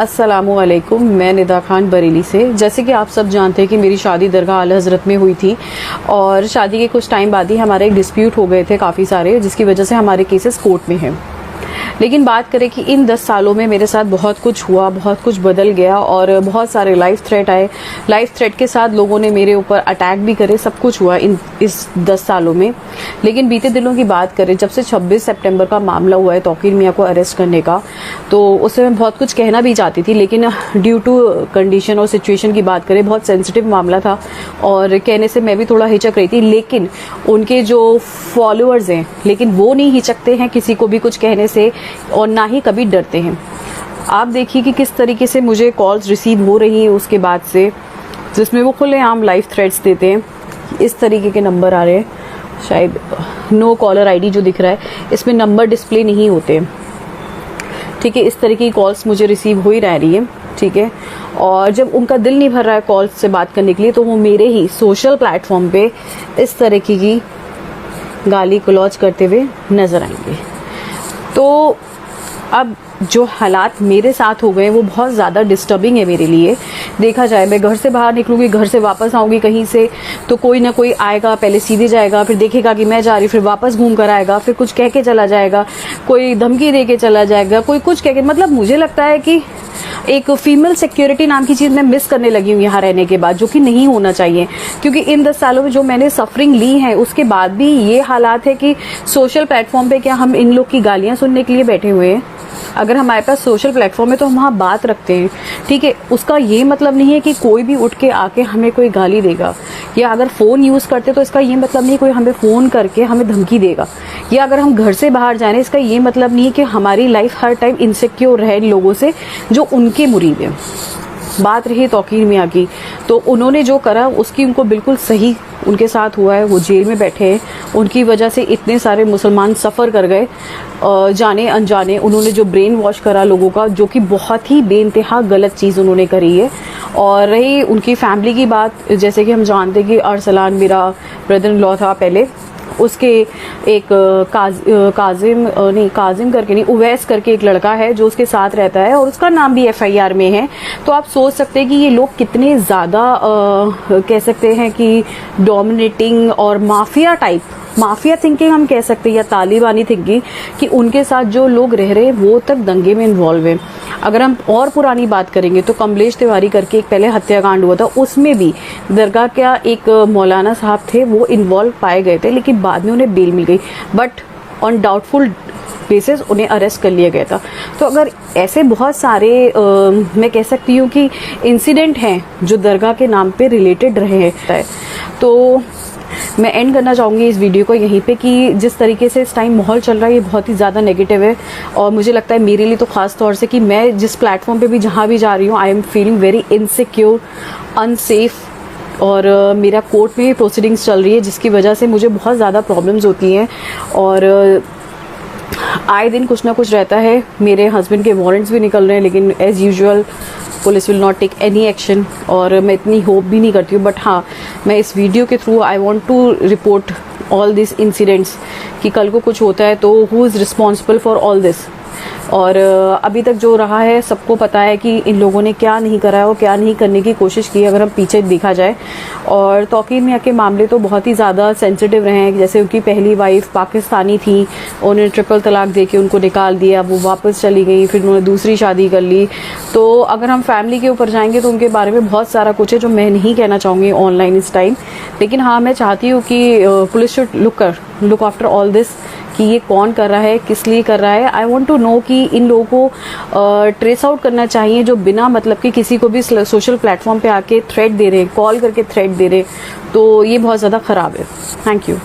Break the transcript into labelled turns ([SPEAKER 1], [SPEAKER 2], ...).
[SPEAKER 1] अस्सलामुअलैकुम, मैं निदा खान बरेली से। जैसे कि आप सब जानते हैं कि मेरी शादी दरगाह आला हज़रत में हुई थी और शादी के कुछ टाइम बाद ही हमारे एक डिस्प्यूट हो गए थे काफ़ी सारे, जिसकी वजह से हमारे केसेस कोर्ट में हैं। लेकिन बात करें कि इन 10 सालों में मेरे साथ बहुत कुछ हुआ, बहुत कुछ बदल गया और बहुत सारे लाइफ थ्रेट आए। लाइफ थ्रेट के साथ लोगों ने मेरे ऊपर अटैक भी करे, सब कुछ हुआ इस 10 सालों में। लेकिन बीते दिनों की बात करें, जब से 26 सितंबर का मामला हुआ है तौकीर मियाँ को अरेस्ट करने का, तो उससे मैं बहुत कुछ कहना भी चाहती थी, लेकिन ड्यू टू कंडीशन और सिचुएशन की बात करें, बहुत सेंसिटिव मामला था और कहने से मैं भी थोड़ा हिचक रही थी। लेकिन उनके जो फॉलोअर्स हैं, लेकिन वो नहीं हिचकते हैं किसी को भी कुछ कहने से और ना ही कभी डरते हैं। आप देखिए कि किस तरीके से मुझे कॉल्स रिसीव हो रही हैं उसके बाद से, जिसमें वो खुलेआम लाइफ थ्रेट्स देते हैं। इस तरीके के नंबर आ रहे हैं, शायद नो कॉलर आईडी जो दिख रहा है इसमें नंबर डिस्प्ले नहीं होते, ठीक है। इस तरीके की कॉल्स मुझे रिसीव हो ही रही है, ठीक है। और जब उनका दिल नहीं भर रहा है कॉल्स से बात करने के लिए, तो वो मेरे ही सोशल प्लेटफॉर्म पे इस तरीके की गाली गलौज करते हुए नजर आएंगे। तो अब जो हालात मेरे साथ हो गए वो बहुत ज़्यादा डिस्टर्बिंग है मेरे लिए। देखा जाए, मैं घर से बाहर निकलूँगी, घर से वापस आऊँगी कहीं से, तो कोई ना कोई आएगा, पहले सीधे जाएगा, फिर देखेगा कि मैं जा रही, फिर वापस घूम कर आएगा, फिर कुछ कह के चला जाएगा, कोई धमकी दे के चला जाएगा, कोई कुछ कह के। मतलब मुझे लगता है कि एक फीमेल सिक्योरिटी नाम की चीज़ मैं मिस करने लगी हूँ यहाँ रहने के बाद, जो कि नहीं होना चाहिए। क्योंकि इन 10 सालों में जो मैंने सफरिंग ली है, उसके बाद भी ये हालात है कि सोशल प्लेटफॉर्म पे क्या हम इन लोग की गालियाँ सुनने के लिए बैठे हुए हैं? अगर हमारे पास सोशल प्लेटफॉर्म है तो हम वहाँ बात रखते हैं, ठीक है। उसका ये मतलब नहीं है कि कोई भी उठ के आके हमें कोई गाली देगा, या अगर फ़ोन यूज़ करते तो इसका ये मतलब नहीं कोई हमें फ़ोन करके हमें धमकी देगा, या अगर हम घर से बाहर जाए इसका ये मतलब नहीं है कि हमारी लाइफ हर टाइम इनसिक्योर रहे लोगों से जो उनके मुरीद हैं। बात रही तौकीर मियाँ की, तो उन्होंने जो करा उसकी उनको बिल्कुल सही उनके साथ हुआ है। वो जेल में बैठे हैं, उनकी वजह से इतने सारे मुसलमान सफ़र कर गए जाने अनजाने। उन्होंने जो ब्रेन वॉश करा लोगों का, जो कि बहुत ही बेइंतहा गलत चीज़ उन्होंने करी है। और रही उनकी फैमिली की बात, जैसे कि हम जानते हैं कि अरसलान मेरा ब्रदर इन लॉ था पहले, उसके एक काजिम करके नहीं, उवैस करके एक लड़का है जो उसके साथ रहता है और उसका नाम भी FIR में है। तो आप सोच सकते हैं कि ये लोग कितने ज़्यादा कह सकते हैं कि डोमिनेटिंग और माफिया थिंकिंग हम कह सकते हैं, या तालिबानी थिंकिंग, कि उनके साथ जो लोग रह रहे हैं वो तक दंगे में इन्वॉल्व हैं। अगर हम और पुरानी बात करेंगे तो कमलेश तिवारी करके एक पहले हत्याकांड हुआ था, उसमें भी दरगाह का एक मौलाना साहब थे, वो इन्वॉल्व पाए गए थे, लेकिन बाद में उन्हें बेल मिल गई, बट ऑन डाउटफुल बेसिस उन्हें अरेस्ट कर लिया गया था। तो अगर ऐसे बहुत सारे मैं कह सकती हूँ कि इंसिडेंट हैं जो दरगाह के नाम पे रिलेटेड रहे हैं। तो मैं एंड करना चाहूँगी इस वीडियो को यहीं पे कि जिस तरीके से इस टाइम माहौल चल रहा है ये बहुत ही ज़्यादा नेगेटिव है, और मुझे लगता है मेरे लिए तो ख़ास तौर से कि मैं जिस प्लेटफॉर्म पे भी जहाँ भी जा रही हूँ, I am feeling very insecure, unsafe. और मेरा कोर्ट में प्रोसीडिंग्स चल रही है, जिसकी वजह से मुझे बहुत ज़्यादा प्रॉब्लम्स होती हैं और आए दिन कुछ ना कुछ रहता है। मेरे हस्बैंड के वारंट्स भी निकल रहे हैं, लेकिन as usual police will not take any action, और मैं इतनी होप भी नहीं करती हूँ। बट हाँ, मैं इस वीडियो के through I want to report all this incidents, कि कल को कुछ होता है तो who is responsible for all this. और अभी तक जो रहा है सबको पता है कि इन लोगों ने क्या नहीं करा है और क्या नहीं करने की कोशिश की, अगर हम पीछे देखा जाए। और तौकीर मियाँ के मामले तो बहुत ही ज़्यादा सेंसिटिव रहे हैं। जैसे उनकी पहली वाइफ पाकिस्तानी थी, उन्होंने ट्रिपल तलाक दे के उनको निकाल दिया, वो वापस चली गई, फिर उन्होंने दूसरी शादी कर ली। तो अगर हम फैमिली के ऊपर जाएंगे तो उनके बारे में बहुत सारा कुछ है जो मैं नहीं कहना चाहूँगी ऑनलाइन इस टाइम। लेकिन हाँ, मैं चाहती हूँ कि police should look after all this, कि ये कौन कर रहा है, किस लिए कर रहा है। आई वांट टू नो कि इन लोगों को ट्रेस आउट करना चाहिए जो बिना मतलब कि किसी को भी सोशल प्लेटफॉर्म पे आके थ्रेट दे रहे हैं, कॉल करके थ्रेट दे रहे हैं। तो ये बहुत ज़्यादा ख़राब है। Thank you.